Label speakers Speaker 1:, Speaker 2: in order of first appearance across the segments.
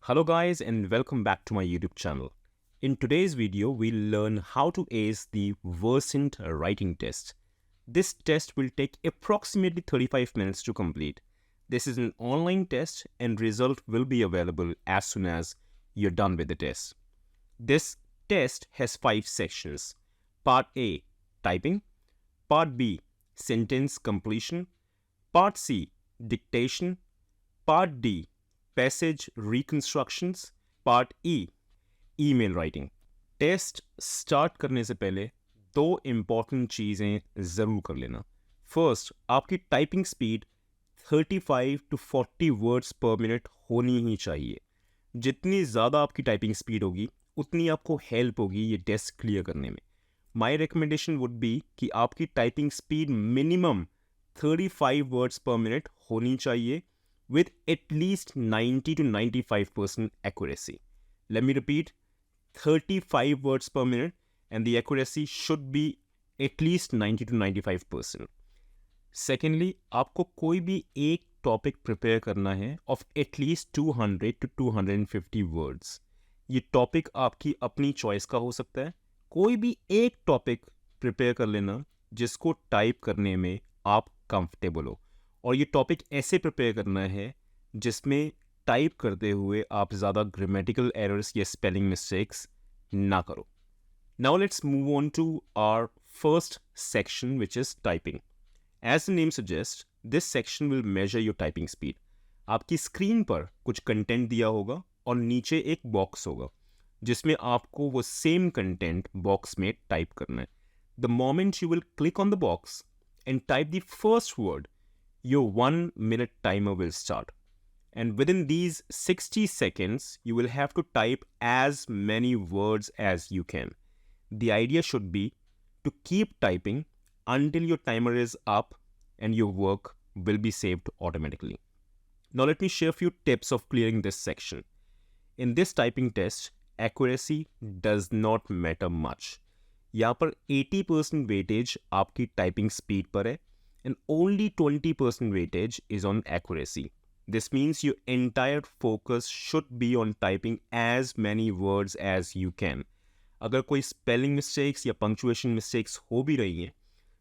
Speaker 1: Hello guys and welcome back to my YouTube channel. In today's video, we'll learn how to ace the Versant Writing Test. This test will take approximately 35 minutes to complete. This is an online test and result will be available as soon as you're done with the test. This test has 5 sections. Part A, typing. Part B, sentence completion. Part C, dictation. Part D, passage reconstructions. Part E, email writing. Test start करने से पहले दो important चीज़ें ज़रूर कर लेना. First, आपकी typing speed 35 to 40 words per minute होनी ही चाहिए. जितनी ज़्यादा आपकी टाइपिंग स्पीड होगी उतनी आपको हेल्प होगी ये टेस्ट क्लियर करने में. माई रिकमेंडेशन वुड बी कि आपकी typing speed minimum 35 words per minute होनी चाहिए with at least 90 to 95% accuracy. Let me repeat, 35 words per minute and the accuracy should be at least 90 to 95%. Secondly, आपको कोई भी एक टॉपिक प्रिपेयर करना है of at least 200 to 250 words. ये topic आपकी अपनी चॉइस का हो सकता है. कोई भी एक टॉपिक प्रिपेयर कर लेना जिसको टाइप करने में आप कंफर्टेबल हो. और ये टॉपिक ऐसे प्रिपेयर करना है जिसमें टाइप करते हुए आप ज़्यादा ग्रामेटिकल एरर्स या स्पेलिंग मिस्टेक्स ना करो. Now let's move on to our first section which is typing. As the name suggest, this section will measure your typing speed. आपकी स्क्रीन पर कुछ कंटेंट दिया होगा और नीचे एक बॉक्स होगा जिसमें आपको वो सेम कंटेंट बॉक्स में टाइप करना है. The moment you will click on the box and type the first word, your 1-minute timer will start. And within these 60 seconds, you will have to type as many words as you can. The idea should be to keep typing until your timer is up and your work will be saved automatically. Now let me share a few tips of clearing this section. In this typing test, accuracy does not matter much. यहाँ पर 80% weightage आपकी typing speed पर है and only 20% weightage is on accuracy. This means your entire focus should be on typing as many words as you can. अगर कोई spelling mistakes या punctuation mistakes हो भी रही हैं,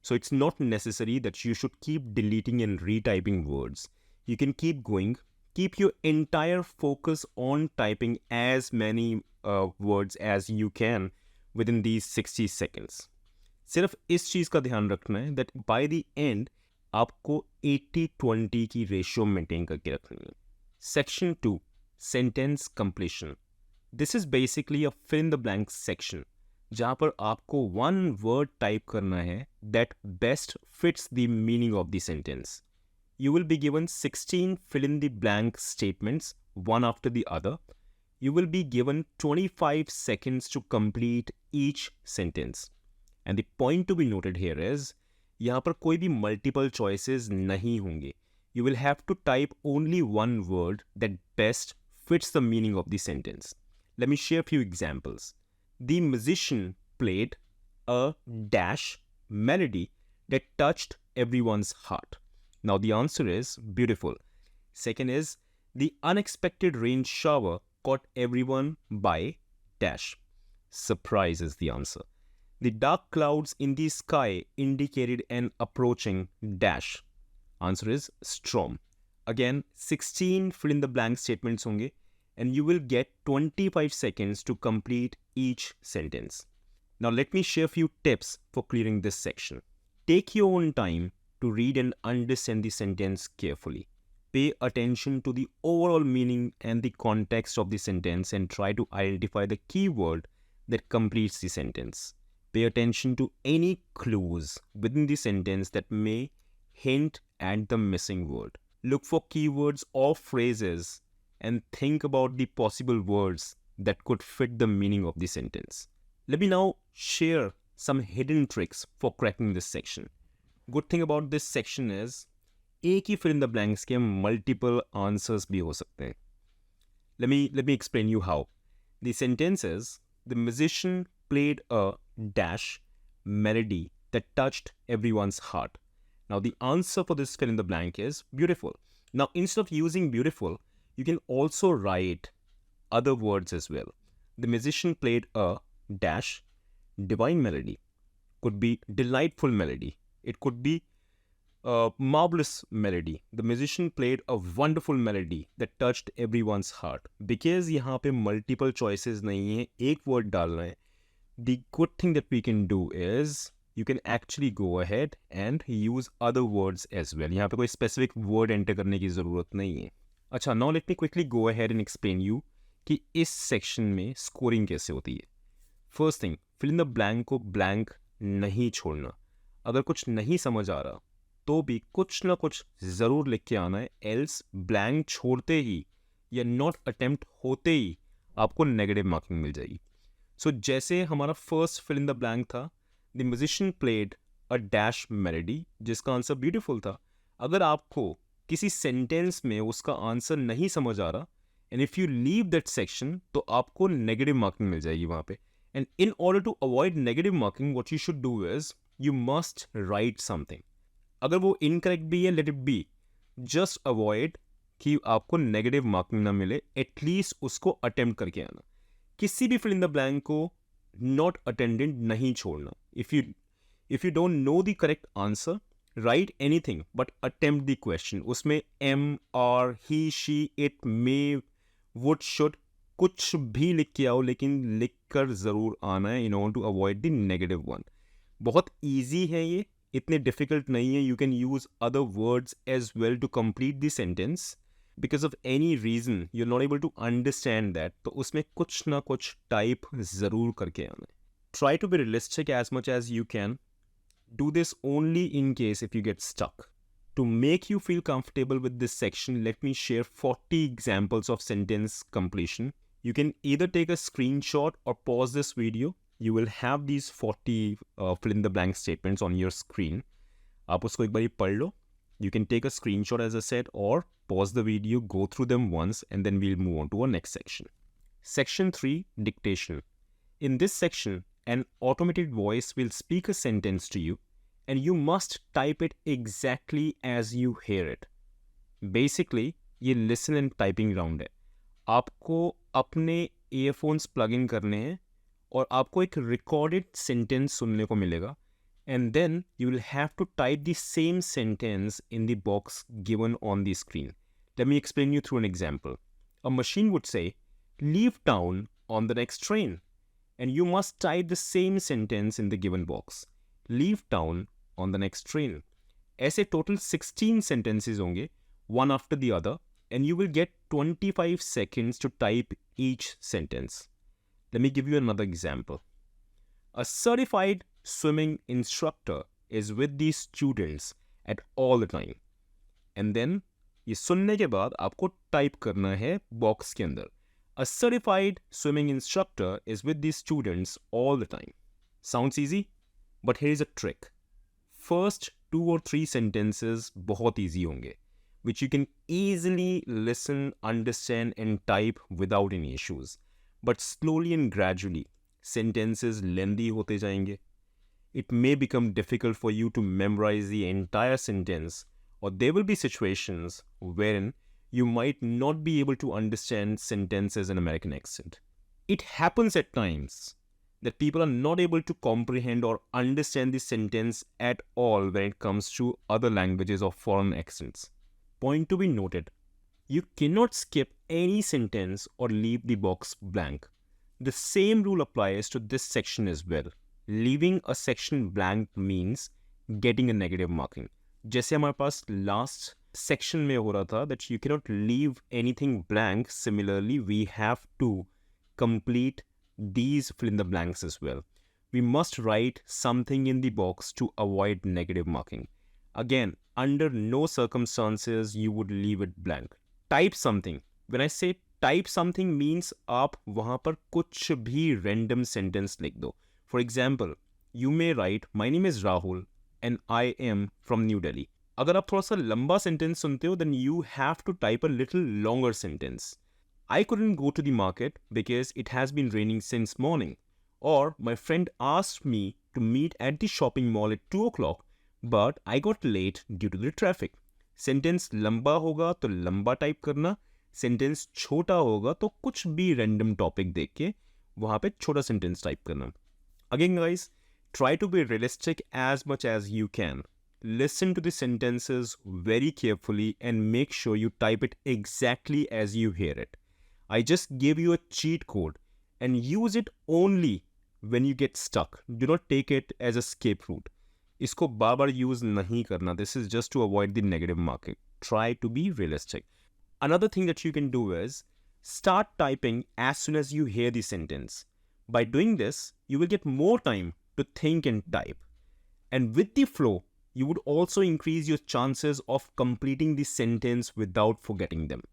Speaker 1: so it's not necessary that you should keep deleting and retyping words. You can keep going. Keep your entire focus on typing as many words as you can within these 60 seconds. सिर्फ इस चीज़ का ध्यान रखना है that by the end आपको 80-20 की ratio maintain करके रखनी है. Section 2, sentence completion. This is basically a fill in the blank section जहाँ पर आपको वन वर्ड टाइप करना है that best fits the meaning of the sentence. You will be given 16 fill in the blank statements one after the other. You will be given 25 seconds to complete each sentence. And the point to be noted here is, यहाँ पर कोई भी multiple choices नहीं होंगे. You will have to type only one word that best fits the meaning of the sentence. Let me share few examples. The musician played a dash melody that touched everyone's heart. Now the answer is beautiful. Second is, the unexpected rain shower caught everyone by dash. Surprise is the answer. The dark clouds in the sky indicated an approaching dash. Answer is storm. Again, 16 fill in the blank statements honge and you will get 25 seconds to complete each sentence. Now let me share a few tips for clearing this section. Take your own time to read and understand the sentence carefully. Pay attention to the overall meaning and the context of the sentence and try to identify the key word that completes the sentence. Pay attention to any clues within the sentence that may hint at the missing word. Look for keywords or phrases and think about the possible words that could fit the meaning of the sentence. Let me now share some hidden tricks for cracking this section. Good thing about this section is, एक ही fill in the blanks के multiple answers भी हो सकते हैं. Let me explain you how. The sentence is, the musician played a dash melody that touched everyone's heart. Now the answer for this fill in the blank is beautiful. Now instead of using beautiful, you can also write other words as well. The musician played a dash divine melody. Could be delightful melody. It could be a marvelous melody. The musician played a wonderful melody that touched everyone's heart. Because यहाँ पे multiple choices नहीं है, एक word डालना है. The good thing that we can do is you can actually go ahead and use other words as well. यहाँ पे कोई specific word enter करने की ज़रूरत नहीं है. अच्छा, now let me quickly go ahead and explain you कि इस section में scoring कैसे होती है. First thing, fill in the blank को blank नहीं छोड़ना. अगर कुछ नहीं समझ आ रहा तो भी कुछ ना कुछ ज़रूर लिख के आना है, else blank छोड़ते ही या not attempt होते ही आपको negative marking मिल जाएगी. So जैसे हमारा first fill in the blank था, the musician played a dash melody, जिसका आंसर beautiful था. अगर आपको किसी सेंटेंस में उसका आंसर नहीं समझ आ रहा and if you leave that section तो आपको negative marking मिल जाएगी वहाँ पे. And in order to avoid negative marking, what you should do is you must write something. अगर वो incorrect भी है, let it be. Just avoid कि आपको negative marking ना मिले. At least उसको attempt करके आना. किसी भी fill in the blank को not attended नहीं छोड़ना. If you don't know the correct answer, write anything but attempt the question. उसमें am, are, he, she, it, may, would, should कुछ भी लिख के आओ, लेकिन लिख कर ज़रूर आना है in order to avoid the negative one. बहुत easy है ये, इतने difficult नहीं है. You can use other words as well to complete the sentence. Because of any reason you're not able to understand that, तो उसमें कुछ ना कुछ type ज़रूर करके आना है. Try to be realistic as much as you can. Do this only in case if you get stuck. To make you feel comfortable with this section, let me share 40 examples of sentence completion. You can either take a screenshot or pause this video. You will have these 40 fill in the blank statements on your screen. आप उसको एक बारी पढ़ लो. You can take a screenshot as I said, or pause the video, go through them once, and then we'll move on to our next section. Section 3, Dictation. In this section, an automated voice will speak a sentence to you and you must type it exactly as you hear it. Basically, ये listen and typing round है. आपको अपने earphones plug in करने हैं और आपको एक recorded sentence सुनने को मिलेगा, and then you will have to type the same sentence in the box given on the screen. Let me explain you through an example. A machine would say, leave town on the next train. And you must type the same sentence in the given box. Leave town on the next train. ऐसे total 16 sentences होंगे, one after the other, and you will get 25 seconds to type each sentence. Let me give you another example. A certified swimming instructor is with these students at all the time. And then ये सुनने के बाद आपको type करना है box के अंदर. A certified swimming instructor is with these students all the time. Sounds easy? But here is a trick. First 2 or 3 sentences बहुत easy होंगे, which you can easily listen, understand and type without any issues. But slowly and gradually, sentences lengthy होते जाएंगे. It may become difficult for you to memorize the entire sentence, or there will be situations wherein you might not be able to understand sentences in American accent. It happens at times that people are not able to comprehend or understand the sentence at all when it comes to other languages or foreign accents. Point to be noted, you cannot skip any sentence or leave the box blank. The same rule applies to this section as well. Leaving a section blank means getting a negative marking. जैसे हमारे पास last section में हो रहा था that you cannot leave anything blank, similarly we have to complete these fill in the blanks as well. We must write something in the box to avoid negative marking. Again, under no circumstances you would leave it blank. Type something. When I say type something means आप वहाँ पर कुछ भी random sentence लिख दो. For example, you may write, my name is Rahul and I am from New Delhi. अगर आप थोड़ा सा लंबा sentence सुनते हो, then you have to type a little longer sentence. I couldn't go to the market because it has been raining since morning. Or my friend asked me to meet at the shopping mall at 2 o'clock, but I got late due to the traffic. Sentence लंबा होगा तो लंबा type करना. Sentence छोटा होगा तो कुछ भी रैंडम टॉपिक देख के वहाँ पे छोटा सेंटेंस टाइप करना. Again guys, try to be realistic as much as you can. Listen to the sentences very carefully and make sure you type it exactly as you hear it. I just gave you a cheat code and use it only when you get stuck. Do not take it as a escape route. इसको बार बार use नहीं करना. This is just to avoid the negative marking. Try to be realistic. Another thing that you can do is start typing as soon as you hear the sentence. By doing this, you will get more time to think and type. And with the flow, you would also increase your chances of completing the sentence without forgetting them.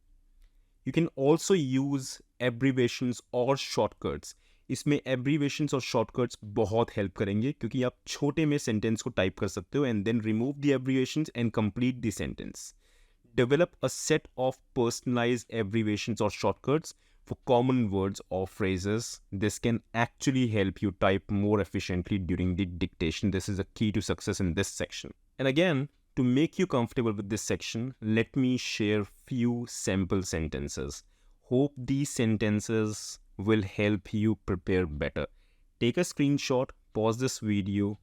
Speaker 1: You can also use abbreviations or shortcuts. इसमें abbreviations और shortcuts बहुत help करेंगे क्योंकि आप छोटे में sentence को type कर सकते हो and then remove the abbreviations and complete the sentence. Develop a set of personalized abbreviations or shortcuts for common words or phrases. This can actually help you type more efficiently during the dictation. This is a key to success in this section. And again, to make you comfortable with this section, let me share few sample sentences. Hope these sentences will help you prepare better. Take a screenshot, pause this video,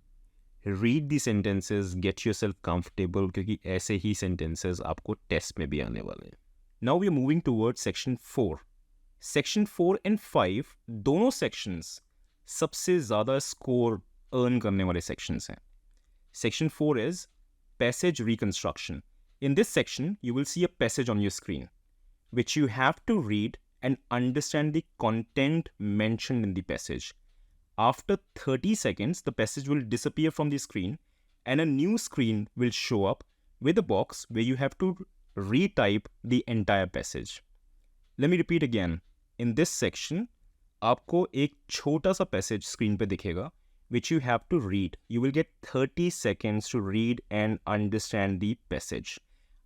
Speaker 1: read the sentences, get yourself comfortable क्योंकि ऐसे ही sentences आपको test में भी आने वाले हैं. Now we are moving towards section 4. Section 4 and 5 दोनों sections सबसे ज़्यादा score earn करने वाले sections हैं. Section 4 is passage reconstruction. In this section, you will see a passage on your screen, which you have to read and understand the content mentioned in the passage. After 30 seconds, the passage will disappear from the screen and a new screen will show up with a box where you have to retype the entire passage. Let me repeat again. In this section, आपको एक छोटा सा passage screen पे दिखेगा, which you have to read. You will get 30 seconds to read and understand the passage.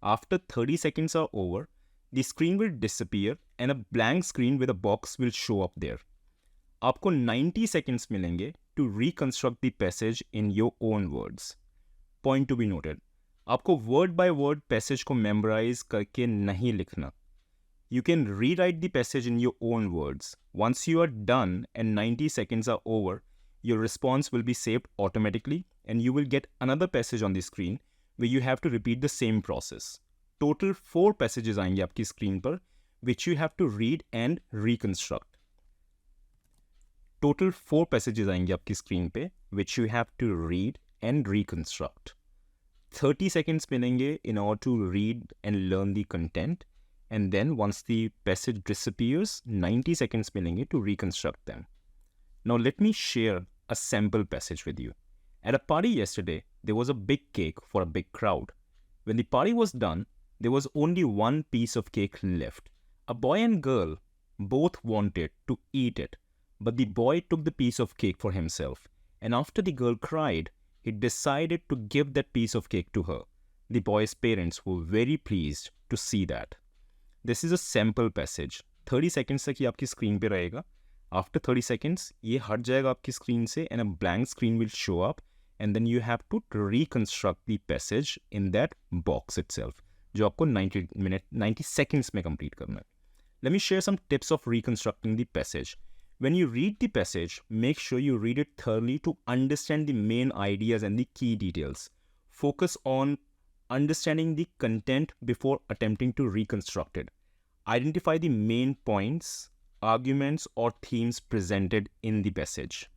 Speaker 1: After 30 seconds are over, the screen will disappear and a blank screen with a box will show up there. आपको 90 seconds मिलेंगे to reconstruct the passage in your own words. Point to be noted. आपको word by word passage को memorize करके नहीं लिखना. You can rewrite the passage in your own words. Once you are done and 90 seconds are over, your response will be saved automatically and you will get another passage on the screen where you have to repeat the same process. Total 4 passages आएंगे आपकी screen पर, which you have to read and reconstruct. Total 4 passages आएंगे आपकी screen पे, which you have to read and reconstruct. 30 seconds मिलेंगे in order to read and learn the content. And then once the passage disappears, 90 seconds मिलेंगे to reconstruct them. Now let me share a sample passage with you. At a party yesterday, there was a big cake for a big crowd. When the party was done, there was only one piece of cake left. A boy and girl both wanted to eat it, but the boy took the piece of cake for himself. And after the girl cried, he decided to give that piece of cake to her. The boy's parents were very pleased to see that. This is a sample passage. 30 seconds तक ये आपकी screen पे रहेगा. After 30 seconds, ये हट जाएगा आपकी screen से and a blank screen will show up and then you have to reconstruct the passage in that box itself, जो आपको 90 seconds में complete करना है. Let me share some tips of reconstructing the passage. When you read the passage, make sure you read it thoroughly to understand the main ideas and the key details. Focus on understanding the content before attempting to reconstruct it. Identify the main points, arguments or themes presented in the passage.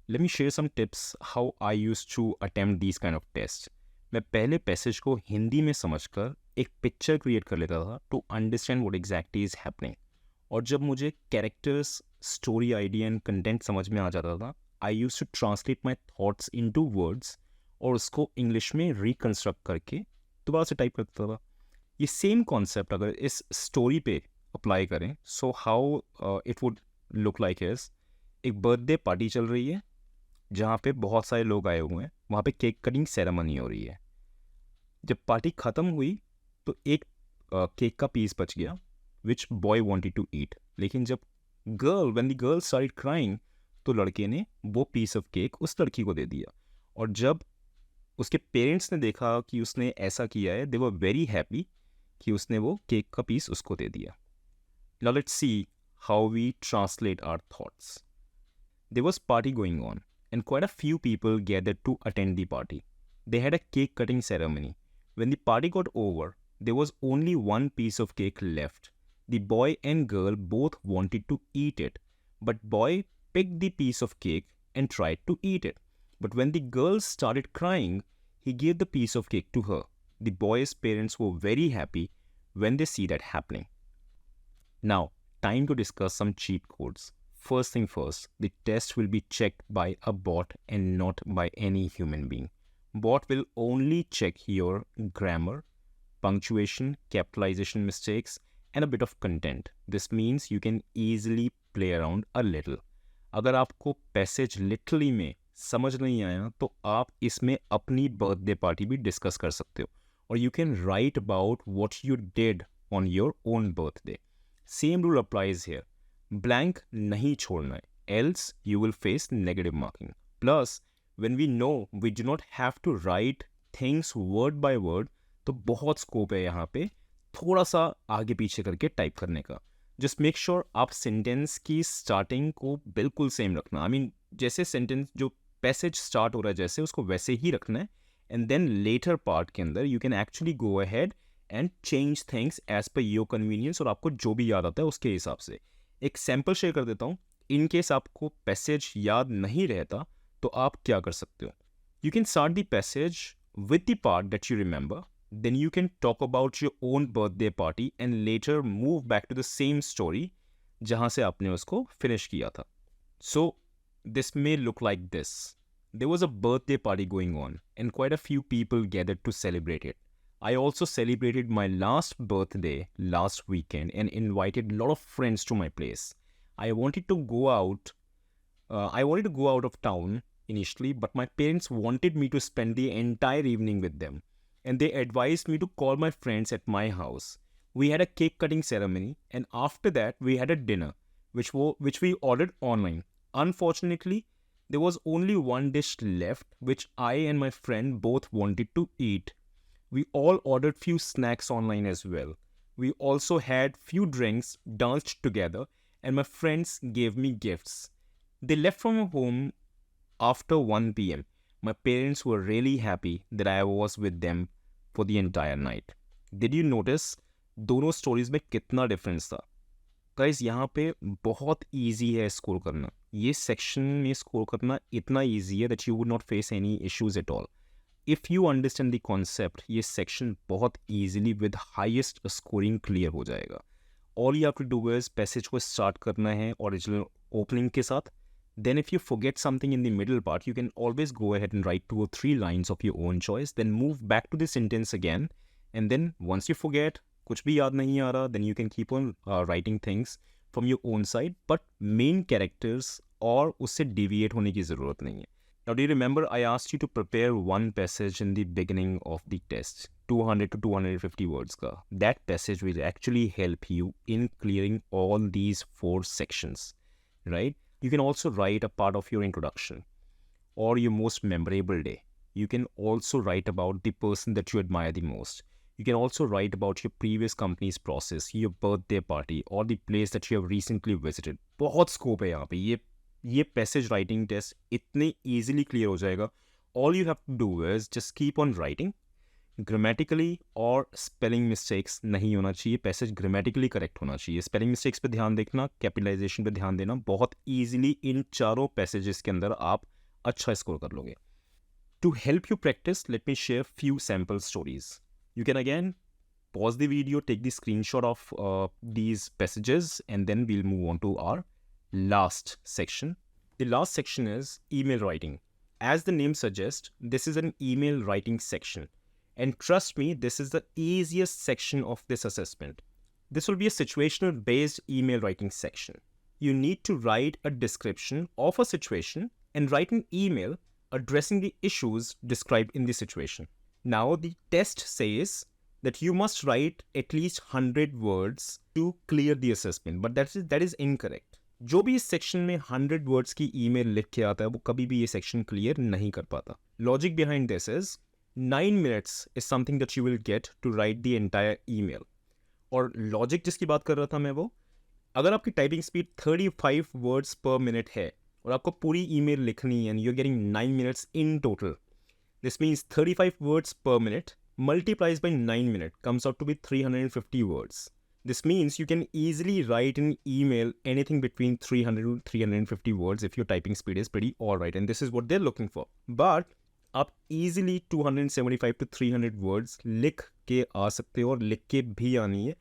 Speaker 1: Let me share some tips how I used to attempt these kind of tests. मैं पहले passage को हिंदी में समझकर एक picture create कर लेता था to understand what exactly is happening. और जब मुझे characters, story idea and content समझ में आ जाता था, I used to translate my thoughts into words और उसको इंग्लिश में रिकन्स्ट्रक्ट करके दोबारा से टाइप करता था. ये सेम कॉन्सेप्ट अगर इस स्टोरी पे अप्लाई करें, so how it would look like is, एक बर्थडे पार्टी चल रही है जहाँ पे बहुत सारे लोग आए हुए हैं, वहाँ पे केक कटिंग सेरेमनी हो रही है. जब पार्टी ख़त्म हुई तो एक केक का पीस बच गया विच बॉय वांटेड टू ईट. लेकिन जब when the girl started crying तो लड़के ने वो पीस ऑफ केक उस लड़की को दे दिया. और जब उसके पेरेंट्स ने देखा कि उसने ऐसा किया है, दे वर वेरी हैप्पी कि उसने वो केक का पीस उसको दे दिया. Now let's see how we translate our thoughts. There was party going on, and quite a few people gathered to attend the party. They had a cake cutting ceremony. When the party got over, there was only one piece of cake left. The boy and girl both wanted to eat it, but boy picked the piece of cake and tried to eat it. But when the girl started crying, he gave the piece of cake to her. The boy's parents were very happy when they see that happening. Now, time to discuss some cheat codes. First thing first, the test will be checked by a bot and not by any human being. Bot will only check your grammar, punctuation, capitalization mistakes, and a bit of content. This means you can easily play around a little. अगर आपको passage literally में समझ नहीं आया तो आप इसमें अपनी बर्थडे पार्टी भी डिस्कस कर सकते हो और you can write about what you did on your own birthday. Same rule applies here. Blank नहीं छोड़ना है, else you will face negative marking. Plus when we know we do not have to write things word by word, तो बहुत scope है यहाँ पे थोड़ा सा आगे पीछे करके टाइप करने का. जस्ट मेक श्योर आप सेंटेंस की स्टार्टिंग को बिल्कुल सेम रखना. आई मीन जैसे सेंटेंस जो पैसेज स्टार्ट हो रहा है जैसे उसको वैसे ही रखना है. एंड देन लेटर पार्ट के अंदर you can actually go ahead and change things as per your convenience और आपको जो भी याद आता है उसके हिसाब से. एक सैम्पल शेयर कर देता हूँ. इन केस आपको पैसेज याद नहीं रहता तो आप क्या कर सकते हो. You can start the passage with the part that you remember. Then you can talk about your own birthday party and later move back to the same story जहाँ से आपने उसको finish किया था. So this may look like this. There was a birthday party going on and quite a few people gathered to celebrate it. I also celebrated my last birthday last weekend and invited a lot of friends to my place. I wanted to go out of town initially, but my parents wanted me to spend the entire evening with them. And they advised me to call my friends at my house. We had a cake cutting ceremony and after that we had a dinner which we ordered online. Unfortunately, there was only one dish left which I and my friend both wanted to eat. We all ordered few snacks online as well. We also had few drinks, danced together, and my friends gave me gifts. They left from home after 1 p.m. My parents were really happy that I was with them for the entire night. Did you notice दोनों stories में कितना difference था? Guys यहाँ पे बहुत easy है score करना. ये सेक्शन में स्कोर करना इतना ईजी है that you would not face any issues at all. If you understand the concept ये सेक्शन बहुत easily with highest scoring clear हो जाएगा. All you have to do is passage को स्टार्ट करना है ओरिजिनल ओपनिंग के साथ. Then if you forget something in the middle part, you can always go ahead and write 2 or 3 lines of your own choice, then move back to the sentence again. And then once you forget, kuch bhi yaad nahi aa raha, then you can keep on writing things from your own side, but main characters or usse deviate hone ki zarurat nahi hai. Now do you remember I asked you to prepare one passage in the beginning of the test, 200 to 250 words ka. That passage will actually help you in clearing all these 4 sections, right? You can also write a part of your introduction or your most memorable day. You can also write about the person that you admire the most. You can also write about your previous company's process, your birthday party, or the place that you have recently visited. बहुत scope है यहाँ पे. ये passage writing test इतने easily clear हो जाएगा. All you have to do is just keep on writing. Grammatically और spelling mistakes नहीं होना चाहिए. पैसेज ग्रामेटिकली करेक्ट होना चाहिए. स्पेलिंग मिस्टेक्स पे ध्यान देखना, कैपिटलाइजेशन पे ध्यान देना. बहुत ईजिली इन चारों पैसेजेस के अंदर आप अच्छा स्कोर कर लोगे. To help you practise, let me share few sample stories. You can again pause the video, take the screenshot of these passages, and then we'll move on to our last section. The last section is email writing. As the name suggests, this is an email writing section. And trust me, this is the easiest section of this assessment. This will be a situational based email writing section. You need to write a description of a situation and write an email addressing the issues described in the situation. Now the test says that you must write at least 100 words to clear the assessment, but that is incorrect. जो भी इस section में 100 words की email लिख के आता है वो कभी भी ये सेक्शन क्लियर नहीं कर पाता. Logic behind this is 9 minutes is something that you will get to write the entire email. और लॉजिक जिसकी बात कर रहा था मैं वो, अगर आपकी typing speed 35 words per minute है और आपको पूरी ईमेल लिखनी है and you are getting 9 minutes in total, this means 35 words per minute multiplies by 9 minutes comes out to be 350 words. This means you can easily write an email anything between 300 to 350 words if your typing speed is pretty alright, and this is what they're looking for. But आप easily 275 to 300 words लिख के आ सकते हो, और लिख के भी आनी है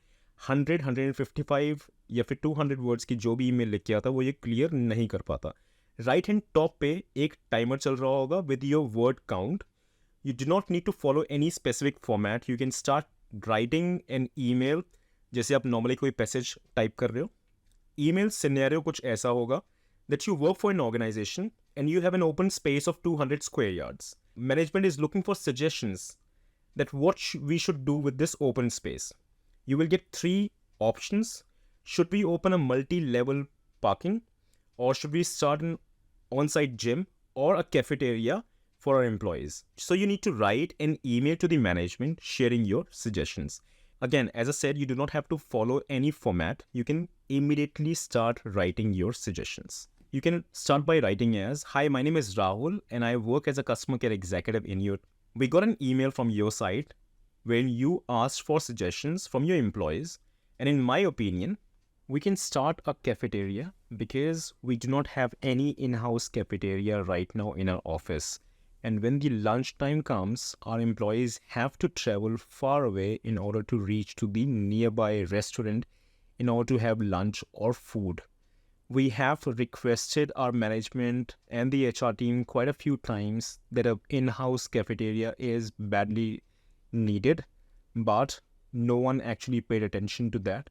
Speaker 1: 100, 155 या फिर 200 वर्ड्स की जो भी ईमेल लिख के आता वो ये क्लियर नहीं कर पाता. राइट हैंड टॉप पे एक टाइमर चल रहा होगा with your word count. You do not need to follow any specific format. You can start writing an email जैसे आप normally कोई पैसेज टाइप कर रहे हो. Email scenario कुछ ऐसा होगा that you work for an organization and you have an open space of 200 square yards. Management is looking for suggestions that what we should do with this open space. You will get 3 options. Should we open a multi-level parking, or should we start an on-site gym or a cafeteria for our employees? So you need to write an email to the management sharing your suggestions. Again, as I said, you do not have to follow any format. You can immediately start writing your suggestions. You can start by writing as, "Hi, my name is Rahul and I work as a customer care executive in your..." We got an email from your site when you asked for suggestions from your employees, and in my opinion, we can start a cafeteria because we do not have any in-house cafeteria right now in our office. And when the lunchtime comes, our employees have to travel far away in order to reach to the nearby restaurant in order to have lunch or food. We have requested our management and the HR team quite a few times that an in-house cafeteria is badly needed, but no one actually paid attention to that.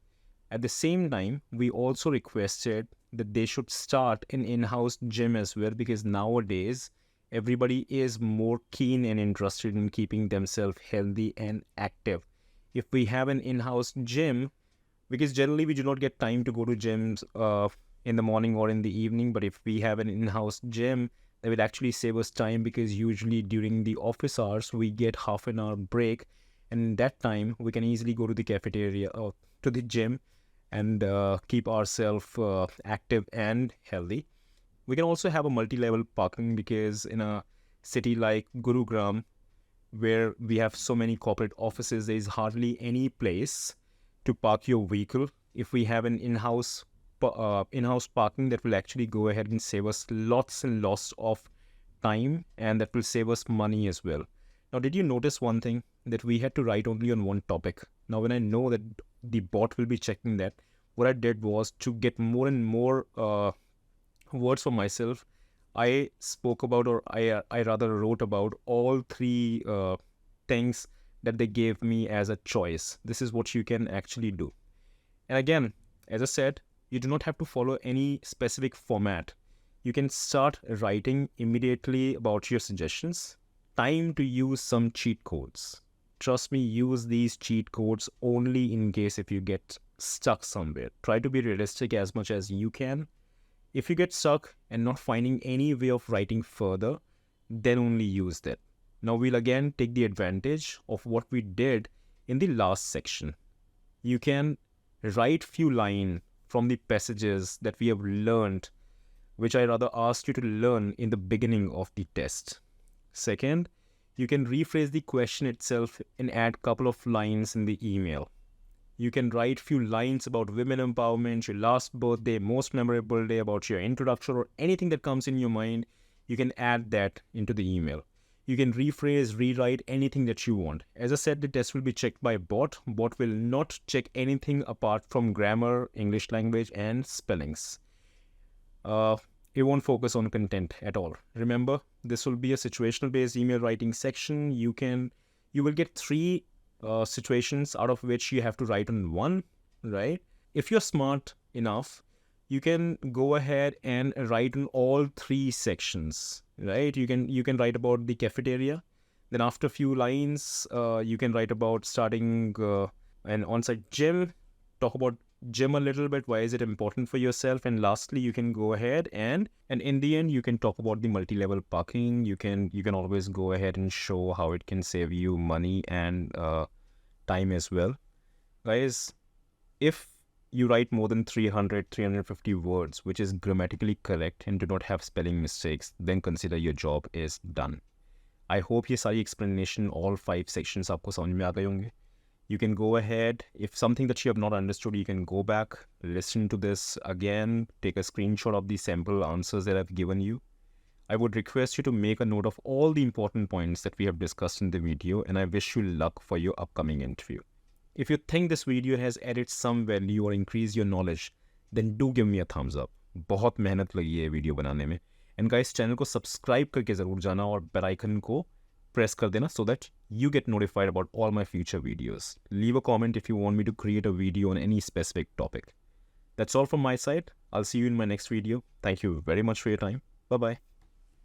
Speaker 1: At the same time, we also requested that they should start an in-house gym as well, because nowadays everybody is more keen and interested in keeping themselves healthy and active. If we have an in-house gym, because generally we do not get time to go to gyms in the morning or in the evening, but if we have an in-house gym, that will actually save us time, because usually during the office hours we get half an hour break, and in that time we can easily go to the cafeteria or to the gym and keep ourselves active and healthy. We can also have a multi-level parking, because in a city like Gurugram, where we have so many corporate offices, there is hardly any place to park your vehicle. If we have an in-house parking, that will actually go ahead and save us lots and lots of time, and that will save us money as well. Now, did you notice one thing? That we had to write only on one topic. Now, when I know that the bot will be checking that, what I did was to get more and more words for myself. I spoke about, or I rather wrote about all 3 things that they gave me as a choice. This is what you can actually do. And again, as I said, you do not have to follow any specific format. You can start writing immediately about your suggestions. Time to use some cheat codes. Trust me, use these cheat codes only in case if you get stuck somewhere. Try to be realistic as much as you can. If you get stuck and not finding any way of writing further, then only use that. Now we'll again take the advantage of what we did in the last section. You can write few lines from the passages that we have learned, which I rather asked you to learn in the beginning of the test. Second, you can rephrase the question itself and add couple of lines in the email. You can write few lines about women empowerment, your last birthday, most memorable day, about your introduction, or anything that comes in your mind. You can add that into the email. You can rephrase, rewrite anything that you want. As I said, the test will be checked by bot. Bot will not check anything apart from grammar, English language, and spellings. It won't focus on content at all. Remember, this will be a situational based email writing section. You will get 3 situations out of which you have to write on one, right? If you're smart enough, you can go ahead and write in all 3 sections, right? You can write about the cafeteria. Then after a few lines, you can write about starting an on-site gym, talk about gym a little bit. Why is it important for yourself? And lastly, you can go ahead and in the end, you can talk about the multi-level parking. You can always go ahead and show how it can save you money and time as well. Guys, if you write more than 350 words, which is grammatically correct and do not have spelling mistakes, then consider your job is done. I hope ये सारी explanation, all 5 sections आपको समझ में आ गए होंगे. You can go ahead, if something that you have not understood, you can go back, listen to this again, take a screenshot of the sample answers that I've given you. I would request you to make a note of all the important points that we have discussed in the video, and I wish you luck for your upcoming interview. If you think this video has added some value or increased your knowledge, then do give me a thumbs up. बहुत मेहनत लगी है video बनाने में. And guys, channel को subscribe करके ज़रूर जाना और बेल आइकन को प्रेस कर देना so that you get notified about all my future videos. Leave a comment if you want me to create a video on any specific topic. That's all from my side. I'll see you in my next video. Thank you very much for your time. Bye-bye.